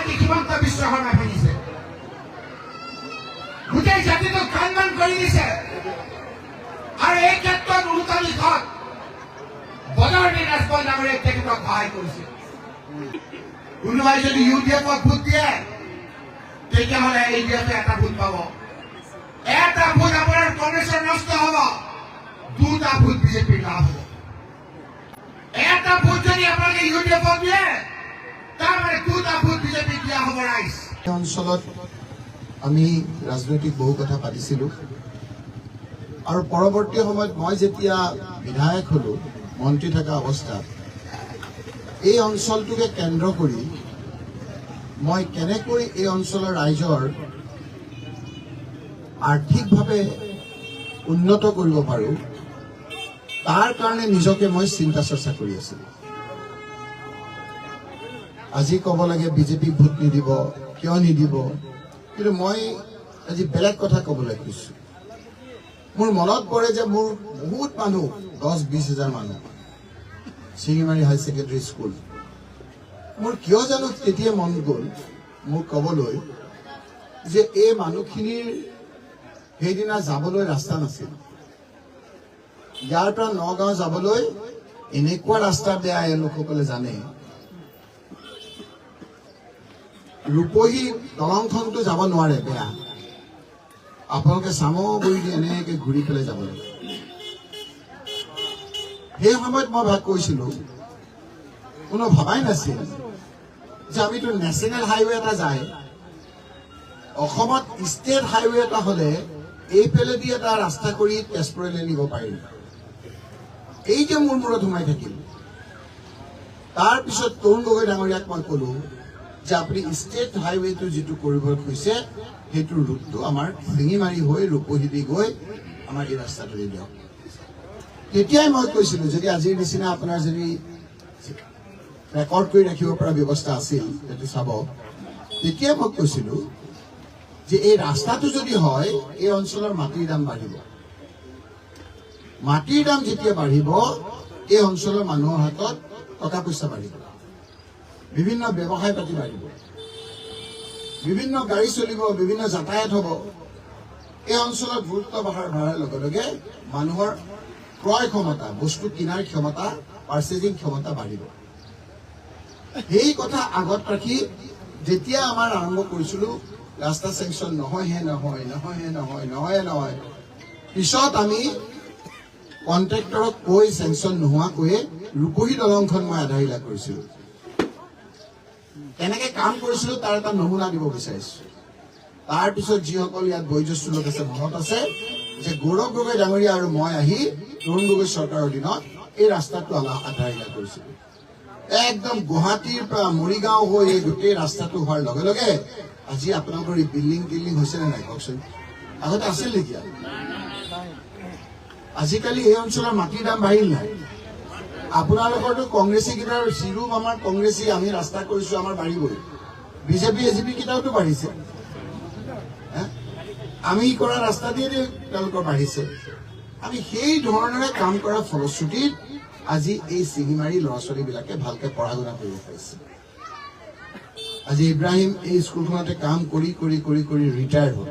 জাতি হিমন্ত বিশ্ব শৰ্মাই ভাঙিছে গোটেই জাতিটোক কাণমান কৰি দিছে আৰু এই ক্ষেত্ৰত উৰুকা দিশত বদৰুদ্দিন ৰাজপল ডাঙৰীয়াই তেখেতক সহায় কৰিছে কোনোবাই যদি ইউডিএফক ভোট দিয়ে তেতিয়াহ'লে এডিএফে এটা ভোট পাব এটা ভোট আপোনাৰ কংগ্ৰেছৰ নষ্ট হ'ব দুটা ভোট বিজেপিৰ লাভ হ'ব এটা ভোট যদি আপোনালোকে ইউডিএফক দিয়ে তাৰমানে দুটা ভোট বিজেপিক দিয়া হ'ব ৰাইজ এই অঞ্চলত আমি ৰাজনৈতিক বহু কথা পাতিছিলোঁ আৰু পৰৱৰ্তী সময়ত মই যেতিয়া বিধায়ক হলো মন্ত্ৰী থকা অৱস্থাত এই অঞ্চলটোকে কেন্দ্ৰ কৰি মই কেনেকৈ এই অঞ্চলৰ ৰাইজৰ আৰ্থিকভাৱে উন্নত কৰিব পাৰোঁ তাৰ কাৰণে নিজকে মই চিন্তা চৰ্চা কৰি আছিলোঁ আজি ক'ব লাগে বিজেপিক ভোট নিদিব কিয় নিদিব কিন্তু মই আজি বেলেগ কথা ক'বলৈ খুজিছোঁ মোৰ মনত পৰে যে মোৰ বহুত মানুহ 10-20 হাজাৰ মানুহ শিঙিমাৰী হাই ছেকেণ্ডেৰী স্কুল মোৰ কিয় জানো তেতিয়া মন গ'ল মোক ক'বলৈ যে এই মানুহখিনিৰ সেইদিনা যাবলৈ ৰাস্তা নাছিল ইয়াৰ পৰা নগাঁও যাবলৈ এনেকুৱা ৰাস্তা বেয়া এই লোকসকলে জানে ৰূপহী দলংখনটো যাব নোৱাৰে বেয়া আপোনালোকে চামগুৰি দি এনেকৈ ঘূৰি পেলাই যাব লাগে সেই সময়ত মই ভাগ কৰিছিলোঁ কোনো ভবাই নাছিল যে আমিতো নেশ্যনেল হাইৱে এটা যায় অসমত ষ্টেট হাইৱে এটা হ'লে এইফালেদি এটা ৰাস্তা কৰি তেজপুৰলৈ নিব পাৰিম এই যে মোৰ মূৰত সোমাই থাকিল তাৰপিছত তৰুণ গগৈ ডাঙৰীয়াক মই ক'লো যে আপুনি ষ্টেট হাইৱেটো যিটো কৰিব খুজিছে সেইটো ৰুটটো আমাৰ শিঙিমাৰী হৈ ৰূপহী গৈ আমাৰ এই ৰাস্তাটোৰে দিয়ক তেতিয়াই মই কৈছিলোঁ যদি আজিৰ নিচিনা আপোনাৰ যদি ৰেকৰ্ড কৰি ৰাখিব পৰা ব্যৱস্থা আছিল সেইটো চাব তেতিয়াই মই কৈছিলোঁ যে এই ৰাস্তাটো যদি হয় এই অঞ্চলৰ মাটিৰ দাম বাঢ়িব মাটিৰ দাম যেতিয়া বাঢ়িব এই অঞ্চলৰ মানুহৰ হাতত টকা পইচা বাঢ়িব বিভিন্ন ব্যৱসায় পাতি বাঢ়িব বিভিন্ন গাড়ী চলিব বিভিন্ন যাতায়াত হ'ব এই অঞ্চলত গুৰুত্ব বঢ়াৰ লগে লগে মানুহৰ ক্ৰয় ক্ষমতা বস্তু কিনাৰ ক্ষমতা পাৰ্চেজিং ক্ষমতা বাঢ়িব সেই কথা আগত ৰাখি যেতিয়া আমাৰ আৰম্ভ কৰিছিলোঁ ৰাস্তা চেংচন নহয় পিছত আমি কণ্ট্ৰেক্টৰক কৈ চেংচন নোহোৱাকৈয়ে ৰূপহী দলংখন মই আধাৰিলা কৰিছিলোঁ কেনেকৈ কাম কৰিছিলোঁ তাৰ এটা নমুনা দিব বিচাৰিছোঁ তাৰপিছত যিসকল ইয়াত বয়োজ্যেষ্ঠ লোক আছে মনত আছে যে গৌৰৱ গগৈ ডাঙৰীয়া আৰু মই আহি তৰুণ গগৈ চৰকাৰৰ দিনত এই ৰাস্তাটো আধাৰিলা কৰিছিলোঁ একদম গুৱাহাটীৰ পৰা মৰিগাঁও হৈ এই গোটেই ৰাস্তাটো হোৱাৰ লগে লগে আজি আপোনালোকৰ এই বিল্ডিং হৈছে নে নাই কওকচোন আগতে আছিল নেকি আজিকালি এই অঞ্চলৰ মাটিৰ দাম বাঢ়িল নাই আপোনালোকৰতো কংগ্ৰেছী কেইটাৰ চিৰুম আমাৰ কংগ্ৰেছী আমি ৰাস্তা কৰিছোঁ আমাৰ বাঢ়িবই বিজেপি এজিপি কেইটাওতো বাঢ়িছে আমি কৰা ৰাস্তা দিয়ে তেওঁলোকৰ বাঢ়িছে আমি সেই ধৰণেৰে কাম কৰাৰ ফলশ্ৰুতিত আজি এই শিঙিমাৰী ল'ৰা ছোৱালীবিলাকে ভালকৈ পঢ়া শুনা কৰিব পাৰিছে আজি ইব্ৰাহিম এই স্কুলখনতে কাম কৰি ৰিটায়াৰ হ'ল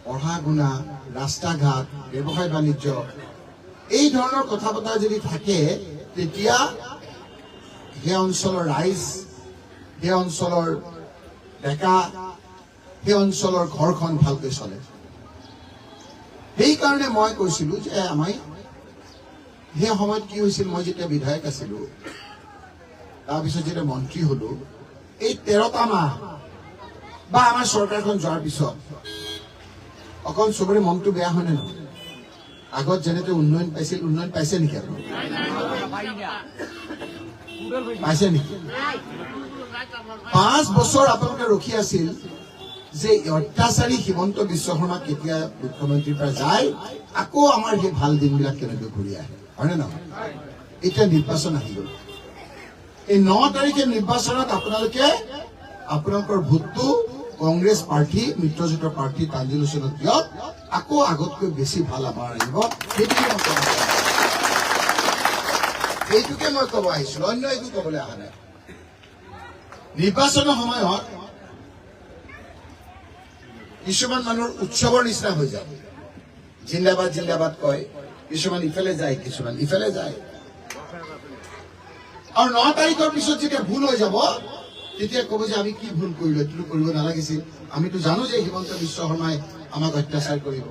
পঢ়া শুনা ৰাস্তা ঘাট ব্যৱসায় বাণিজ্য এই ধৰণৰ কথা বতৰা যদি থাকে তেতিয়া সেই অঞ্চলৰ ৰাইজ সেই অঞ্চলৰ ডেকা সেই অঞ্চলৰ ঘৰখন ভালকৈ চলে সেইকাৰণে মই কৈছিলোঁ যে আমি সেই সময়ত কি হৈছিল মই যেতিয়া বিধায়ক আছিলোঁ তাৰপিছত যেতিয়া মন্ত্ৰী হ'লো এই 13টা মাহ বা আমাৰ চৰকাৰখন যোৱাৰ পিছত অকল চবৰে মনটো বেয়া হয়নে নহয় আগত যেনেকৈ উন্নয়ন পাইছে নেকি আপুনি পাইছে নেকি 5 বছৰ আপোনালোকে ৰখি আছিল যে অত্যাচাৰী হিমন্ত বিশ্ব শৰ্মা কেতিয়া মুখ্যমন্ত্ৰীৰ পৰা যায় আকৌ আমাৰ সেই ভাল দিনবিলাক কেনেকৈ ঘূৰি আহে হয়নে নহয় এতিয়া নিৰ্বাচন আহি গ'ল এই 9 তাৰিখে নিৰ্বাচনত আপোনালোকে আপোনালোকৰ ভোটটো কংগ্ৰেছ পাৰ্টি মিত্ৰজোঁটৰ পাৰ্টি তানজিল হুছেইনক দিয়ক আকৌ আগতকৈ বেছি ভাল আমাৰ আহিব এইটোকে মই ক'ব আহিছিলোঁ অন্য একো ক'বলৈ অহা নাই নিৰ্বাচনৰ সময়ত কিছুমান মানুহৰ উৎসৱৰ নিচিনা হৈ যায়। জিন্দাবাদ জিন্দাবাদ কয়, কিছুমান ইফালে যায়, কিছুমান ইফালে যায়। আৰু 9 তাৰিখৰ পিছত যেতিয়া ভুল হৈ যাব, তেতিয়া ক'ব যে আমি কি ভুল কৰিলো, এইটো কৰিব নালাগিছিল। আমিতো জানো যে হিমন্ত বিশ্ব শৰ্মাই আমাক অত্যাচাৰ কৰিব।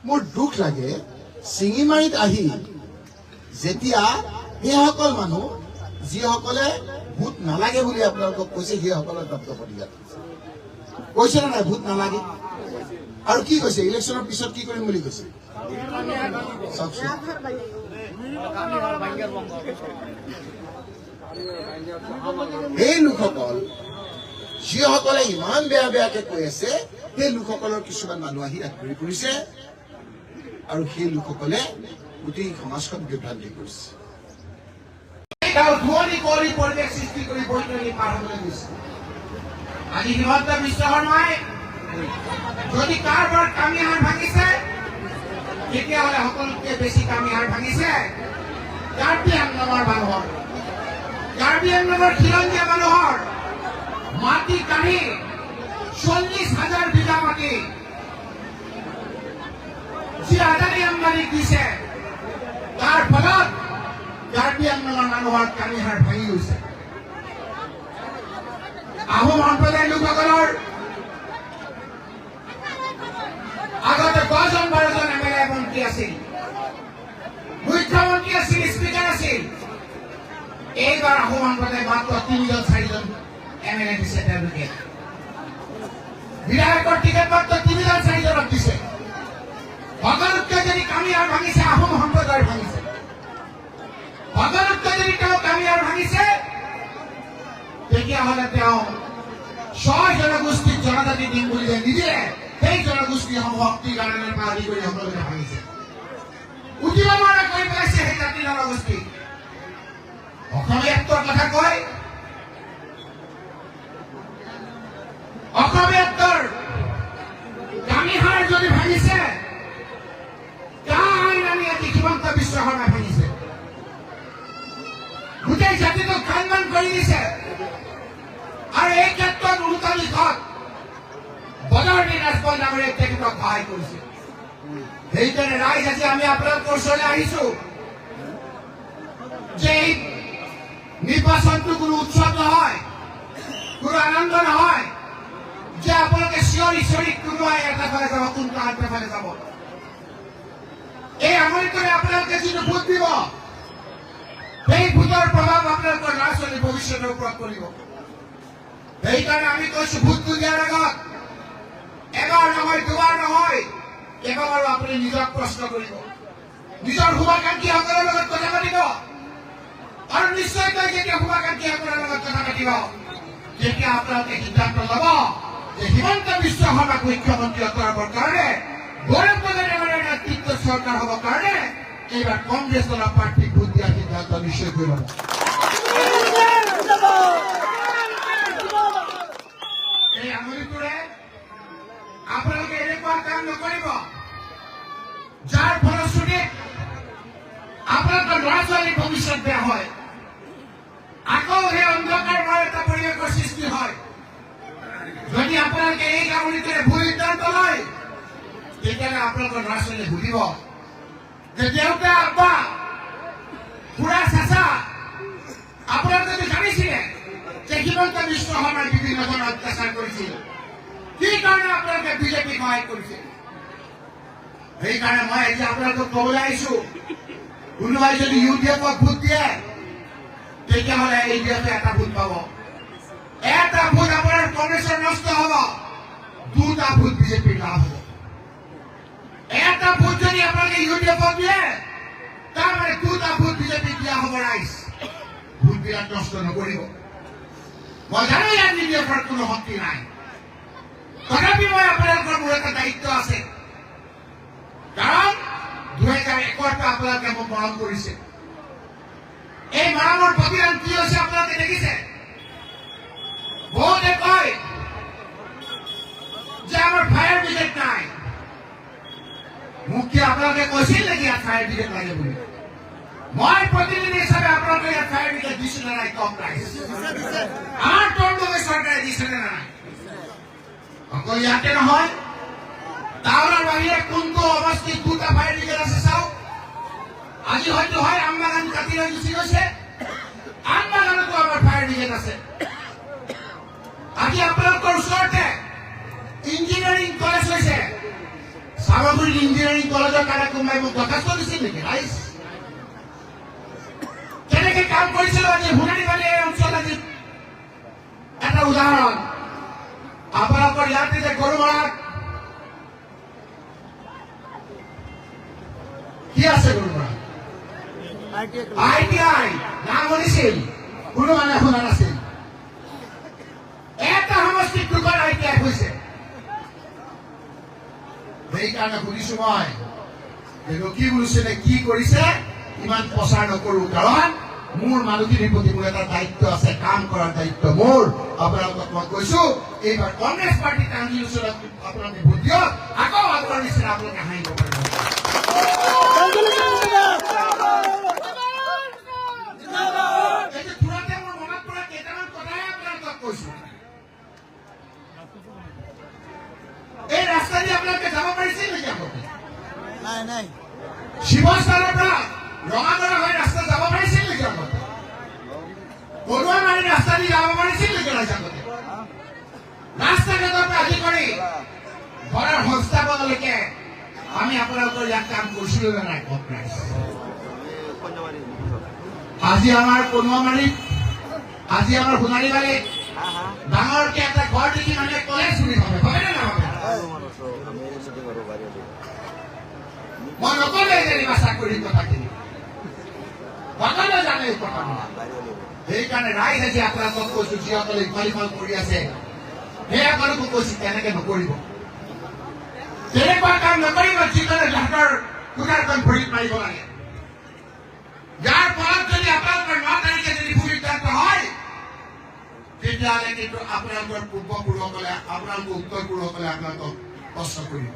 মোৰ দুখ লাগে, শিঙিমাৰীত আহি যেতিয়া সেইসকল মানুহ যিসকলে ভোট নালাগে বুলি আপোনালোকক কৈছে, সেইসকলৰ দপ্তপতি কৈছে নে নাই ভোট নালাগে? আৰু কি কৈছে, ইলেকশ্যনৰ পিছত কি কৰিম বুলি কৈছে? চাওকচোন, এই লোকসকল যিসকলে ইমান বেয়া বেয়াকে কৈ আছে, সেই লোকসকলৰ কিছুমান মানুহ আহি ইয়াত ঘূৰি ফুৰিছে আৰু সেই লোকসকলে গোটেই সমাজখন বিভ্ৰান্তি কৰিছে। পৰিৱেশ সৃষ্টি কৰি বৈতৰণি পাৰ হ'বলৈ গৈছে। আজি হিমন্ত বিশ্ব শৰ্মাই যদি কাৰোবাৰ কামি হাৰ ভাঙিছে, তেতিয়াহ'লে সকলোতকৈ বেছি কামি হাৰ ভাঙিছে কাৰ্বি আংলঙৰ মানুহৰ। কাৰ্বি আংলঙৰ খিলঞ্জীয়া মানুহৰ মাটি কাঢ়ি 40,000 বিঘা মাটি যি আদানী আম্বানীক দিছে, তাৰ ফলত কাৰ্বি আংলঙৰ মানুহৰ কামি হাৰ ভাঙি গৈছে। আহোম সম্প্ৰদায়ৰ লোকসকলৰ আগতে 10-12জন MLA মন্ত্ৰী আছিল, মুখ্যমন্ত্ৰী আছিল, স্পীকাৰ আছিল। এইবাৰ আহোম সম্প্ৰদায় মাত্ৰ 3-4জন MLA দিছে তেওঁলোকে। বিধায়কৰ টিকেট মাত্ৰ 3-4জনক দিছে। সকলোতকৈ যদি কামি হাৰ ভাঙিছে, আহোম সম্প্ৰদায়ৰ ভাঙিছে। সকলোতকৈ যদি তেওঁ কামি হাৰ ভাঙিছে, তেতিয়াহ'লে তেওঁ 6 জনগোষ্ঠীক জনজাতি দিম বুলি যে নিদিলে, সেই জনগোষ্ঠীসমূহ শক্তি কাৰণে আদি কৰি সকলোকে ভাঙিছে, উঠিব নোৱাৰা কৰি পেলাইছে সেই জাতি জনগোষ্ঠী। অসমীয়াত্বৰ কথা কয়, অসমীয়াত্বৰ কামিহাৰ যদি ভাঙিছে, কা আইন আনি আজি হিমন্ত বিশ্ব শৰ্মাই ভাঙিছে। গোটেই জাতিটোক খানমান কৰি দিছে। আৰু এই ক্ষেত্ৰত উৰুকা দিশত বজাৰনী ৰাজপল নামেৰে তেখেতক সহায় কৰিছে। সেইকাৰণে ৰাইজ, আজি আমি আপোনালোকৰ ওচৰলৈ আহিছো যে এই নিৰ্বাচনটো কোনো উৎসৱ নহয়, কোনো আনন্দ নহয় যে আপোনালোকে চিঞৰি চিঞৰি কোনোবাই এটা ফালে যাব, কোনোবা আনটা ফালে যাব। এই আমনি কৰি আপোনালোকে যিটো ভোট দিব, সেই ভোটৰ প্ৰভাৱ আপোনালোকৰ ল'ৰা ছোৱালীৰ ভৱিষ্যতৰ ওপৰত পৰিব। সেইকাৰণে আমি কৈছো, ভোটটো দিয়াৰ আগত এবাৰ নহয়, দুবাৰ নহয়, এবাৰো আপুনি নিজক প্ৰশ্ন কৰিব, নিজৰ শুভাকাংক্ষীসকলৰ লগত কথা পাতিব। আৰু নিশ্চয়কৈ যেতিয়া শুভাকাংক্ষীসকলৰ লগত কথা পাতিব, তেতিয়া আপোনালোকে সিদ্ধান্ত ল'ব যে হিমন্ত বিশ্ব শৰ্মাক মুখ্যমন্ত্ৰী কৰাবৰ কাৰণে, গৌৰৱ গগৈৰ নেতৃত্বৰ চৰকাৰ হ'বৰ কাৰণে এইবাৰ কংগ্ৰেছ দলৰ প্ৰাৰ্থীক ভোট দিয়াৰ সিদ্ধান্ত নিশ্চয় কৰিব। এই আমলিটোৰে আপোনালোকে এনেকুৱা কাম নকৰিব যাৰ ফলশ্ৰুতিত আপোনালোকৰ ল'ৰা ছোৱালীৰ ভৱিষ্যত বেয়া হয়, আকৌ সেই অন্ধকাৰময় এটা পৰিৱেশৰ সৃষ্টি হয়। যদি আপোনালোকে এই আমলিটোৰে ভুল সিদ্ধান্ত লয়, তেতিয়াহ'লে আপোনালোকৰ ল'ৰা ছোৱালীয়ে বুজিব যে দেউতা, আব্বা, খুৰা, চাচা, আপোনালোকে জানিছিলে যে হিমন্ত বিশ্ব শৰ্মাই বিভিন্ন ধৰণৰ অত্যাচাৰ কৰিছিল, কি কাৰণে আপোনালোকে বিজেপিক সহায় কৰিছিল। সেইকাৰণে মই এতিয়া আপোনালোকক ক'বলৈ আহিছো, কোনোবাই যদি UDFক ভোট দিয়ে, তেতিয়াহ'লে ADFে এটা ভোট পাব। এটা ভোট আপোনাৰ কংগ্ৰেছৰ নষ্ট হ'ব, 2টা ভোট বিজেপিৰ লাভ হ'ব। এটা ভোট যদি আপোনালোকে UDFক দিয়ে, তাৰমানে 2টা ভোট বিজেপিক দিয়া হ'ব। ৰাইজ ভোটবিলাক নষ্ট নকৰিব। মই জানো ইয়াত UDFৰ কোনো শক্তি নাই, তথাপি মই আপোনালোকৰ মোৰ এটা দায়িত্ব আছে, কাৰণ 2001ৰ পৰা আপোনালোকে মোক মৰম কৰিছে। এই মৰমৰ প্ৰতিদান কি হৈছে আপোনালোকে দেখিছে। বহুতে কয় যে আমাৰ ফায়াৰ ব্ৰিগেড নাই। মোক কি আপোনালোকে কৈছিল নেকি ইয়াত ফায়াৰ ব্ৰিগেড লাগে বুলি? মই প্ৰতিনিধি হিচাপে আপোনালোকে ইয়াত ফায়াৰ ব্ৰিগেড দিছো নে নাই? কম ৰাইজ, আমাৰ লাগিছে নে নাই? অকল ইয়াতে নহয়, টাউনৰ বাহিৰে কোনটো অৱস্থিত দুটা ফায়াৰ ব্ৰিগেড আছে চাওক। আজি হয়তো হয় আমবাগান কাটি লৈ গুচি গৈছে, আমবাগানতো আমাৰ ফায়াৰ ব্ৰিগেড আছে। আজি আপোনালোকৰ ওচৰতে ইঞ্জিনিয়াৰিং কলেজ হৈছে, চামগুৰিত ইঞ্জিনিয়াৰিং কলেজৰ কাৰণে কোনোবাই মোক দৰখাস্ত দিছিল নেকি? ৰাইজ কেনেকে কাম কৰিছিলো আজি সোণাৰীবাৰী এই অঞ্চল। আজি এটা উদাহৰণ, আপোনালোকৰ ইয়াতে যে গৰুমৰাত কি আছে? গৰুমৰাত ITI নাম শুনিছিল, কোনো মানুহে শুনা নাছিল। এটা সমষ্টিত দুখন ITI হৈছে। সেইকাৰণে শুনিছো মই যে ৰকিবুল হুছেইনে কি কৰিছে ইমান প্ৰচাৰ নকৰো, কাৰণ মোৰ মানুহখিনিৰ প্ৰতি মোৰ এটা দায়িত্ব আছে, কাম কৰাৰ দায়িত্ব মোৰ। আপোনালোকক মই কৈছো, এইবাৰ কংগ্ৰেছ পাৰ্টি কান্দি ওচৰত আপোনালোকে ভোট দিয়ক, আকৌ আগৰ নিচিনা আপোনালোকে হাঁহিব পাৰিব। তুৰন্তে মোৰ মনত পৰা কেইটামান কথাই আপোনালোকক কৈছো। এই ৰাস্তা দি আপোনালোকে যাব পাৰিছিল নেকি? আগতে শিৱস্থানৰ পৰা ৰঙাগড়া হৈ ৰাস্তা যাব পাৰিছিল নেকি? আগতে বৰুৱামাৰী ৰাস্তা দি যাব পাৰিছিল নেকি? আগতে ৰাস্তা ঘাটৰ পৰা আদি কৰি ঘৰৰ সংস্থাপনলৈকে আমি আপোনালোকৰ ইয়াত কাম কৰিছিলো নে নাই? আজি আমাৰ কনুৱামাৰীত, আজি আমাৰ সোণাৰীবাৰীত ডাঙৰকে এটা ঘৰ দেখি মানুহে কলেজ বুলি ভাবে, ভাবে নে নাভাবে? মই নকলে যেনিবা চাকৰিৰ কথাখিনি, সকলোৱে জানে এই কথাবোৰ। সেইকাৰণে ৰাইজ আজি আপোনালোকক কৈছো, যিসকলে ইফাল সিফাল কৰি আছে সেইসকলকো কৈছো তেনেকে নকৰিব, তেনেকুৱা কাম নকৰিব যিজনে সিহঁতৰ কুটাৰখন ভৰিত মাৰিব লাগে। যাৰ ফলত যদি আপোনালোকৰ 9 তাৰিখে যদি ভূমিকান্ত হয়, তেতিয়াহ'লে কিন্তু আপোনালোকৰ পূৰ্বপুৰুষসকলে, আপোনালোকৰ উত্তৰ পুৰুষসকলে আপোনালোকক কষ্ট কৰিব।